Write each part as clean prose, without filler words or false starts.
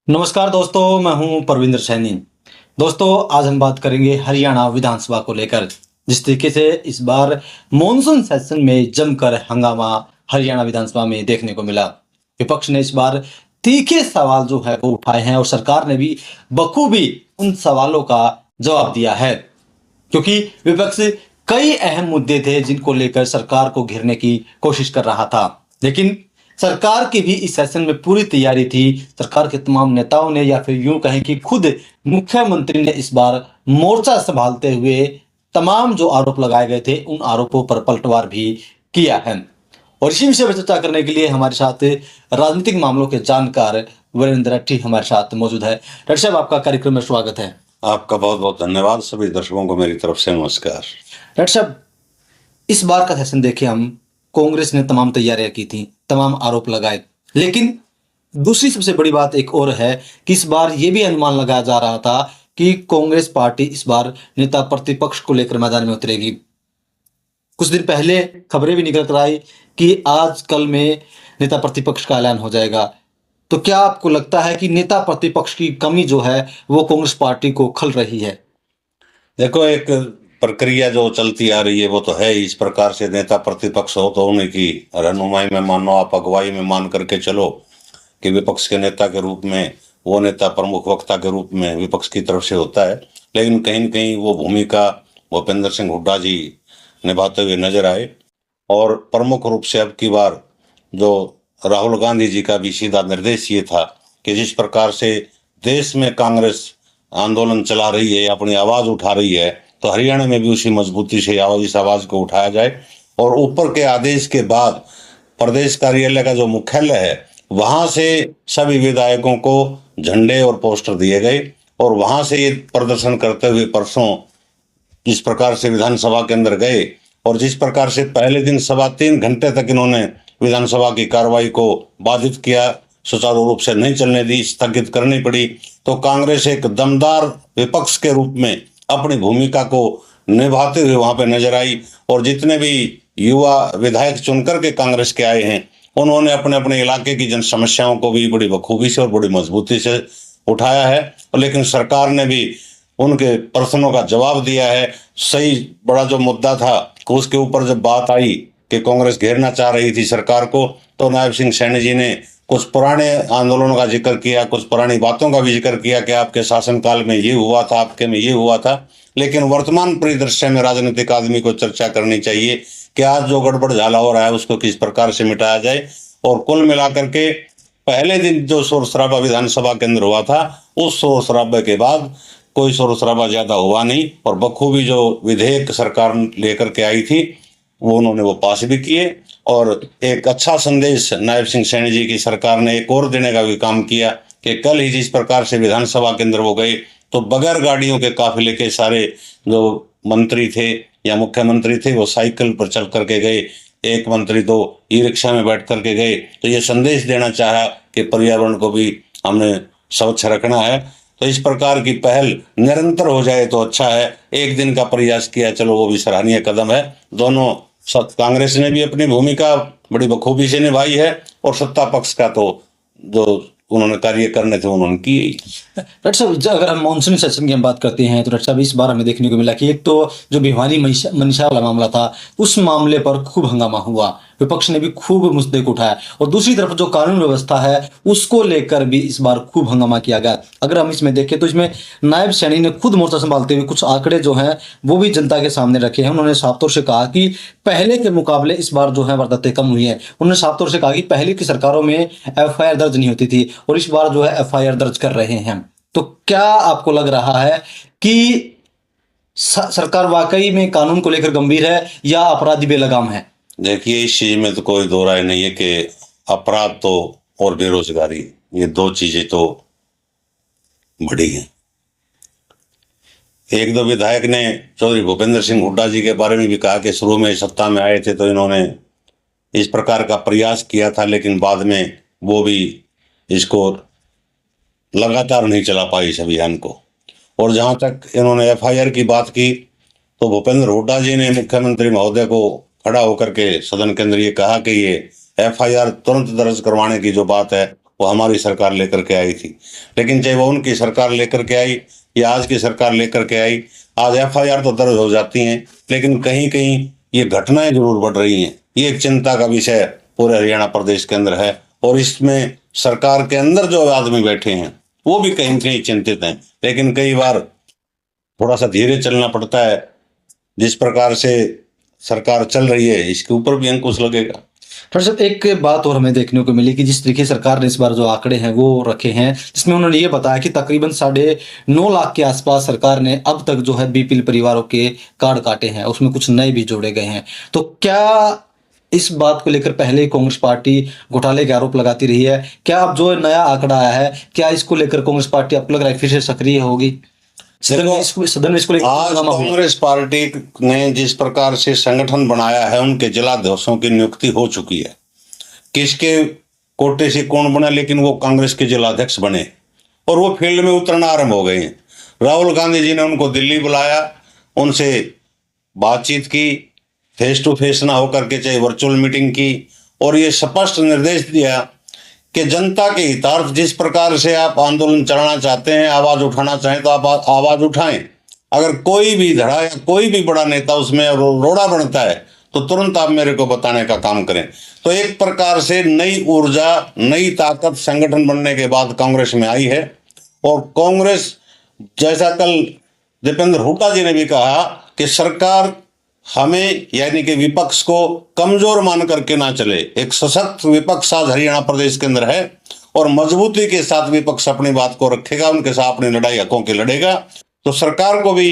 नमस्कार दोस्तों, मैं हूं परविंदर सैनी। दोस्तों, आज हम बात करेंगे हरियाणा विधानसभा को लेकर। जिस तरीके से इस बार मॉनसून सेशन में जमकर हंगामा हरियाणा विधानसभा में देखने को मिला। विपक्ष ने इस बार तीखे सवाल जो है वो उठाए हैं और सरकार ने भी बखूबी उन सवालों का जवाब दिया है। क्योंकि विपक्ष कई अहम मुद्दे थे जिनको लेकर सरकार को घेरने की कोशिश कर रहा था, लेकिन सरकार की भी इस सेशन में पूरी तैयारी थी। सरकार के तमाम नेताओं ने, या फिर यूं कहें कि खुद मुख्यमंत्री ने इस बार मोर्चा संभालते हुए तमाम जो आरोप लगाए गए थे उन आरोपों पर पलटवार भी किया है। और इसी विषय पर चर्चा करने के लिए हमारे साथ राजनीतिक मामलों के जानकार वीरेंद्र रट्टी हमारे साथ मौजूद है। डॉक्टर साहब, आपका कार्यक्रम में स्वागत है। आपका बहुत बहुत धन्यवाद। सभी दर्शकों को मेरी तरफ से नमस्कार। डॉक्टर साहब, इस बार का सेशन देखे हम, कांग्रेस ने तमाम तैयारियां की थी, तमाम आरोप लगाए, लेकिन दूसरी सबसे बड़ी बात एक और है कि इस बार ये भी अनुमान लगाया जा रहा था कि कांग्रेस पार्टी इस बार नेता प्रतिपक्ष को लेकर मैदान में उतरेगी। कुछ दिन पहले खबरें भी निकल कर आई कि आज कल में नेता प्रतिपक्ष का ऐलान हो जाएगा। तो क्या आपको लगता है कि नेता प्रतिपक्ष की कमी जो है वो कांग्रेस पार्टी को खल रही है? देखो, एक प्रक्रिया जो चलती आ रही है वो तो है। इस प्रकार से नेता प्रतिपक्ष हो तो उन्हीं की रहनुमाई में मानो, आप अगुवाई में मान करके चलो कि विपक्ष के नेता के रूप में वो नेता प्रमुख वक्ता के रूप में विपक्ष की तरफ से होता है। लेकिन कहीं न कहीं वो भूमिका भूपेंद्र सिंह हुड्डा जी निभाते हुए नजर आए। और प्रमुख रूप से अब की बार जो राहुल गांधी जी का भी सीधा निर्देश ये था कि जिस प्रकार से देश में कांग्रेस आंदोलन चला रही है, अपनी आवाज उठा रही है, तो हरियाणा में भी उसी मजबूती से इस आवाज को उठाया जाए। और ऊपर के आदेश के बाद प्रदेश कार्यालय का जो मुख्यालय है वहां से सभी विधायकों को झंडे और पोस्टर दिए गए और वहां से ये प्रदर्शन करते हुए परसों जिस प्रकार से विधानसभा के अंदर गए और जिस प्रकार से पहले दिन 3.25 घंटे तक इन्होंने विधानसभा की कार्रवाई को बाधित किया, सुचारू रूप से नहीं चलने दी, स्थगित करनी पड़ी, तो कांग्रेस एक दमदार विपक्ष के रूप में अपनी भूमिका को निभाते हुए वहां पे नजर आई। और जितने भी युवा विधायक चुनकर के कांग्रेस के आए हैं उन्होंने अपने अपने इलाके की जन समस्याओं को भी बड़ी बखूबी से और बड़ी मजबूती से उठाया है। लेकिन सरकार ने भी उनके प्रश्नों का जवाब दिया है। सही बड़ा जो मुद्दा था उसके ऊपर जब बात आई कि कांग्रेस घेरना चाह रही थी सरकार को, तो नायब सिंह सैनी जी ने कुछ पुराने आंदोलनों का जिक्र किया, कुछ पुरानी बातों का भी जिक्र किया कि आपके शासनकाल में ये हुआ था, आपके में ये हुआ था। लेकिन वर्तमान परिदृश्य में राजनीतिक आदमी को चर्चा करनी चाहिए कि आज जो गड़बड़ झाला हो रहा है उसको किस प्रकार से मिटाया जाए। और कुल मिलाकर के पहले दिन जो शोर शराबा विधानसभा के अंदर हुआ था, उस शोर शराबे के बाद कोई शोर शराबा ज्यादा हुआ नहीं और बखूबी जो विधेयक सरकार लेकर के आई थी वो उन्होंने वो पास भी किए। और एक अच्छा संदेश नायब सिंह सैनी जी की सरकार ने एक और देने का भी काम किया कि कल ही जिस प्रकार से विधानसभा के अंदर वो गए तो बगैर गाड़ियों के काफिले के सारे जो मंत्री थे या मुख्यमंत्री थे वो साइकिल पर चल करके गए, एक मंत्री तो ई रिक्शा में बैठ करके गए। तो ये संदेश देना चाहा कि पर्यावरण को भी हमने स्वच्छ रखना है। तो इस प्रकार की पहल निरंतर हो जाए तो अच्छा है। एक दिन का प्रयास किया, चलो वो भी सराहनीय कदम है। दोनों कांग्रेस ने भी अपनी भूमिका बड़ी बखूबी से निभाई है और सत्ता पक्ष का तो जो उन्होंने कार्य करने थे उन्होंने किए। डॉक्टर साहब, अगर हम मानसून सेशन की हम बात करते हैं तो डॉक्टर साहब इस बार हमें देखने को मिला कि एक तो जो भिवानी मनीषा वाला मामला था उस मामले पर खूब हंगामा हुआ, विपक्ष ने भी खूब मुद्दे को उठाया, और दूसरी तरफ जो कानून व्यवस्था है उसको लेकर भी इस बार खूब हंगामा किया गया। अगर हम इसमें देखें तो इसमें नायब सैनी ने खुद मोर्चा संभालते हुए कुछ आंकड़े जो हैं वो भी जनता के सामने रखे हैं। उन्होंने साफ तौर से कहा कि पहले के मुकाबले इस बार जो है वारदातें कम हुई हैं। उन्होंने साफ तौर से कहा कि पहले की सरकारों में एफआईआर दर्ज नहीं होती थी और इस बार जो है एफआईआर दर्ज कर रहे हैं। तो क्या आपको लग रहा है कि सरकार वाकई में कानून को लेकर गंभीर है या अपराधी बेलगाम है? देखिए, इस चीज में तो कोई दो राय नहीं है कि अपराध तो और बेरोजगारी, ये दो चीजें तो बड़ी हैं। एक दो विधायक ने चौधरी भूपेंद्र सिंह हुड्डा जी के बारे में भी कहा कि शुरू में सत्ता में आए थे तो इन्होंने इस प्रकार का प्रयास किया था, लेकिन बाद में वो भी इसको लगातार नहीं चला पाई इस अभियान को। और जहां तक इन्होंने एफआईआर की बात की तो भूपेंद्र हुड्डा जी ने मुख्यमंत्री महोदय को खड़ा होकर के सदन के अंदर ये कहा कि ये एफआईआर तुरंत दर्ज करवाने की जो बात है वो हमारी सरकार लेकर के आई थी। लेकिन चाहे वो उनकी सरकार लेकर के आई या आज की सरकार लेकर के आई, आज FIR तो दर्ज हो जाती हैं, लेकिन कहीं कहीं ये घटनाएं जरूर बढ़ रही हैं। ये एक चिंता का विषय पूरे हरियाणा प्रदेश के अंदर है, और इसमें सरकार के अंदर जो आदमी बैठे हैं वो भी कहीं कहीं चिंतित हैं। लेकिन कई बार थोड़ा सा धीरे चलना पड़ता है। जिस प्रकार से सरकार चल रही है इसके ऊपर भी अंकुश लगेगा। डॉक्टर साहब, एक बात और हमें देखने को मिली कि जिस तरीके से सरकार ने इस बार जो आंकड़े हैं वो रखे हैं, जिसमें उन्होंने ये बताया कि तकरीबन 9.5 लाख के आसपास सरकार ने अब तक जो है बीपीएल परिवारों के कार्ड काटे हैं, उसमें कुछ नए भी जोड़े गए हैं। तो क्या इस बात को लेकर पहले ही कांग्रेस पार्टी घोटाले के आरोप लगाती रही है? क्या अब जो नया आंकड़ा आया है, क्या इसको लेकर कांग्रेस पार्टी आपको लग रहा है फिर से सक्रिय होगी? सदन में इसको लेकर आज कांग्रेस पार्टी ने जिस प्रकार से संगठन बनाया है, उनके जिलाध्यक्षों की नियुक्ति हो चुकी है। किसके कोटे से कौन बना, लेकिन वो कांग्रेस के जिलाध्यक्ष बने और वो फील्ड में उतरना आरंभ हो गए हैं। राहुल गांधी जी ने उनको दिल्ली बुलाया, उनसे बातचीत की, फेस टू फेस ना होकर के चाहे वर्चुअल मीटिंग की, और ये स्पष्ट निर्देश दिया कि जनता के हितार्थ जिस प्रकार से आप आंदोलन चलाना चाहते हैं, आवाज उठाना चाहें तो आप आवाज उठाएं। अगर कोई भी धड़ा या कोई भी बड़ा नेता उसमें रोड़ा बनता है तो तुरंत आप मेरे को बताने का काम करें। तो एक प्रकार से नई ऊर्जा, नई ताकत संगठन बनने के बाद कांग्रेस में आई है। और कांग्रेस, जैसा कल दीपेंद्र हुड्डा जी ने भी कहा कि सरकार हमें यानी कि विपक्ष को कमजोर मान करके ना चले। एक सशक्त विपक्ष आज हरियाणा प्रदेश के अंदर है और मजबूती के साथ विपक्ष अपनी बात को रखेगा, उनके साथ अपनी लड़ाई हकों की लड़ेगा। तो सरकार को भी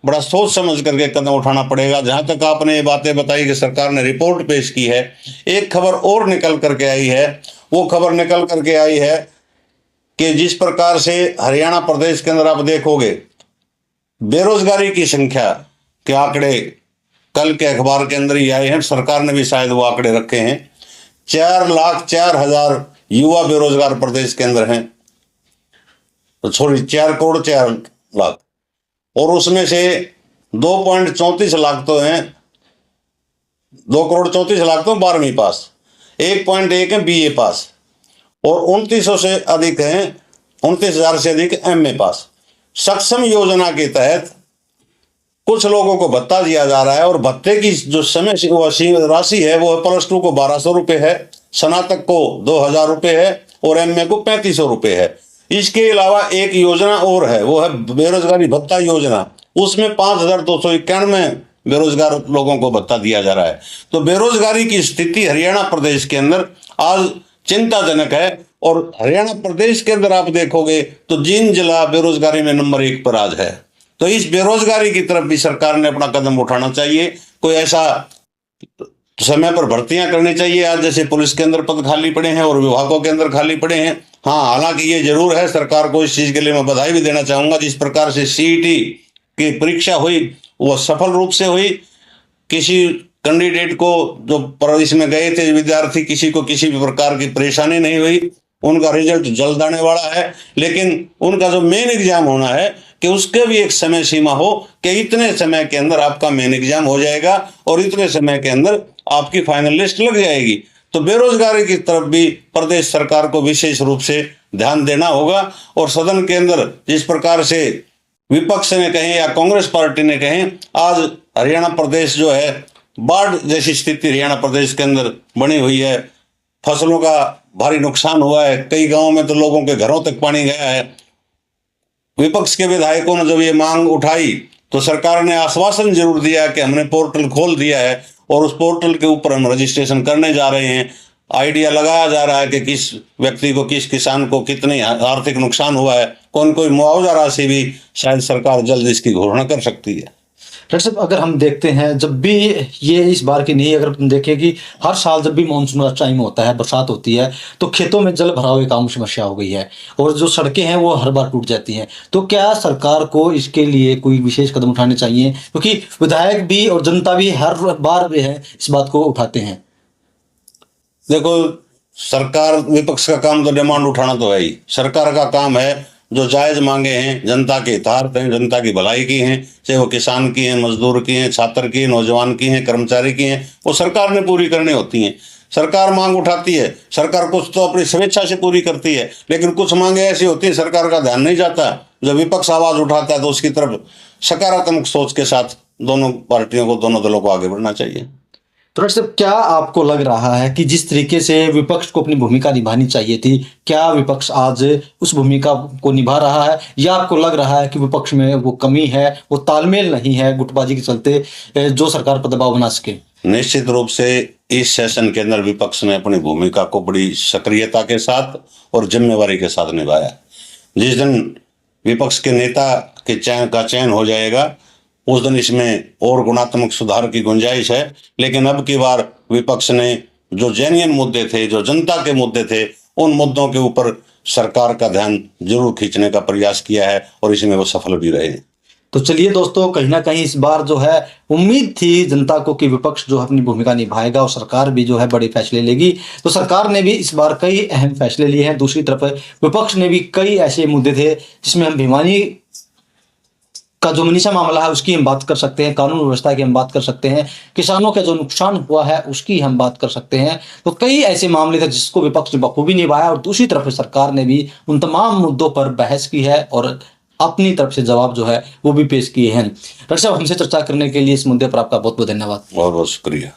बड़ा सोच समझ करके कदम उठाना पड़ेगा। जहां तक आपने ये बातें बताई कि सरकार ने रिपोर्ट पेश की है, एक खबर और निकल करके आई है। वो खबर निकल करके आई है कि जिस प्रकार से हरियाणा प्रदेश के अंदर आप देखोगे बेरोजगारी की संख्या के आंकड़े कल के अखबार के अंदर ही आए हैं, सरकार ने भी शायद वो आंकड़े रखे हैं। 4,04,000 युवा बेरोजगार प्रदेश के अंदर हैं, तो छोड़ी 4 करोड़ 4 लाख, और उसमें से 2.34 लाख तो हैं, 2 करोड़ 34 लाख तो 12वीं पास, 1.1 है BA पास, और 2900 से अधिक हैं, 29,000 से अधिक MA पास। सक्षम योजना के तहत कुछ लोगों को भत्ता दिया जा रहा है, और भत्ते की जो समय राशि है वो +2 को 1,200 रुपये है, स्नातक को 2,000 रुपये है, और MA को 3,500 रुपये है। इसके अलावा एक योजना और है, वो है बेरोजगारी भत्ता योजना। उसमें 5,291 बेरोजगार लोगों को भत्ता दिया जा रहा है। तो बेरोजगारी की स्थिति हरियाणा प्रदेश के अंदर आज चिंताजनक है। और हरियाणा प्रदेश के अंदर आप देखोगे तो जींद जिला बेरोजगारी में नंबर 1 पर आज है। तो इस बेरोजगारी की तरफ भी सरकार ने अपना कदम उठाना चाहिए। कोई ऐसा समय पर भर्तियां करनी चाहिए। आज जैसे पुलिस के अंदर पद खाली पड़े हैं और विभागों के अंदर खाली पड़े हैं। हाँ, हालांकि ये जरूर है, सरकार को इस चीज के लिए मैं बधाई भी देना चाहूंगा। जिस प्रकार से CET की परीक्षा हुई वो सफल रूप से हुई। किसी कैंडिडेट को जो प्रदेश में गए थे विद्यार्थी, किसी को किसी भी प्रकार की परेशानी नहीं हुई। उनका रिजल्ट जल्द आने वाला है, लेकिन उनका जो मेन एग्जाम होना है कि उसके भी एक समय सीमा हो कि इतने समय के अंदर आपका मेन एग्जाम हो जाएगा और इतने समय के अंदर आपकी फाइनल लिस्ट लग जाएगी। तो बेरोजगारी की तरफ भी प्रदेश सरकार को विशेष रूप से ध्यान देना होगा। और सदन के अंदर जिस प्रकार से विपक्ष ने कहे या कांग्रेस पार्टी ने कहे, आज हरियाणा प्रदेश जो है बाढ़ जैसी स्थिति हरियाणा प्रदेश के अंदर बनी हुई है। फसलों का भारी नुकसान हुआ है, कई गांवों में तो लोगों के घरों तक पानी गया है। विपक्ष के विधायकों ने जब ये मांग उठाई तो सरकार ने आश्वासन जरूर दिया कि हमने पोर्टल खोल दिया है और उस पोर्टल के ऊपर हम रजिस्ट्रेशन करने जा रहे हैं। आइडिया लगाया जा रहा है कि किस व्यक्ति को, किस किसान को कितनी आर्थिक नुकसान हुआ है, कौन कोई मुआवजा राशि भी शायद सरकार जल्द इसकी घोषणा कर सकती है। डॉक्टर साहब, अगर हम देखते हैं जब भी ये इस बार की नहीं, अगर हम देखें कि हर साल जब भी मानसून का टाइम होता है, बरसात होती है, तो खेतों में जल भराव एक आम समस्या हो गई है और जो सड़कें हैं वो हर बार टूट जाती हैं। तो क्या सरकार को इसके लिए कोई विशेष कदम उठाने चाहिए? क्योंकि विधायक भी और जनता भी हर बार भी है इस बात को उठाते हैं। देखो, सरकार, विपक्ष का काम तो डिमांड उठाना तो है ही। सरकार का काम है जो जायज मांगे हैं, जनता के हितार्थ हैं, जनता की भलाई की हैं, चाहे वो किसान की हैं, मजदूर की हैं, छात्र की हैं, नौजवान की हैं, कर्मचारी की हैं, वो सरकार ने पूरी करनी होती हैं। सरकार मांग उठाती है, सरकार कुछ तो अपनी स्वेच्छा से पूरी करती है, लेकिन कुछ मांगे ऐसी होती है सरकार का ध्यान नहीं जाता। जब विपक्ष आवाज उठाता है तो उसकी तरफ सकारात्मक सोच के साथ दोनों पार्टियों को, दोनों दलों को आगे बढ़ना चाहिए। तो डॉक्टर साहब, क्या आपको लग रहा है कि जिस तरीके से विपक्ष को अपनी भूमिका निभानी चाहिए थी, क्या विपक्ष आज उस भूमिका को निभा रहा है, या आपको लग रहा है कि विपक्ष में वो कमी है, वो तालमेल नहीं है गुटबाजी के चलते जो सरकार पर दबाव बना सके? निश्चित रूप से इस सेशन के अंदर विपक्ष ने अपनी भूमिका को बड़ी सक्रियता के साथ और जिम्मेवारी के साथ निभाया। जिस दिन विपक्ष के नेता के चयन हो जाएगा, उस दिन इसमें और गुणात्मक सुधार की गुंजाइश है। लेकिन अब की बार विपक्ष ने जो जेन्युइन मुद्दे थे, जो जनता के मुद्दे थे, उन मुद्दों के ऊपर सरकार का ध्यान जरूर खींचने का प्रयास किया है और इसमें वो सफल भी रहे। तो चलिए दोस्तों, कहीं ना कहीं इस बार जो है उम्मीद थी जनता को कि विपक्ष जो है अपनी भूमिका निभाएगा और सरकार भी जो है बड़े फैसले लेगी। तो सरकार ने भी इस बार कई अहम फैसले लिए हैं। दूसरी तरफ विपक्ष ने भी कई ऐसे मुद्दे थे जिसमें हम भिवानी का जो मनीषा मामला है उसकी हम बात कर सकते हैं, कानून व्यवस्था की हम बात कर सकते हैं, किसानों का जो नुकसान हुआ है उसकी हम बात कर सकते हैं। तो कई ऐसे मामले थे जिसको विपक्ष ने बखूबी निभाया और दूसरी तरफ सरकार ने भी उन तमाम मुद्दों पर बहस की है और अपनी तरफ से जवाब जो है वो भी पेश किए हैं। डॉक्टर साहब, हमसे चर्चा करने के लिए इस मुद्दे पर आपका बहुत बहुत धन्यवाद। बहुत बहुत शुक्रिया।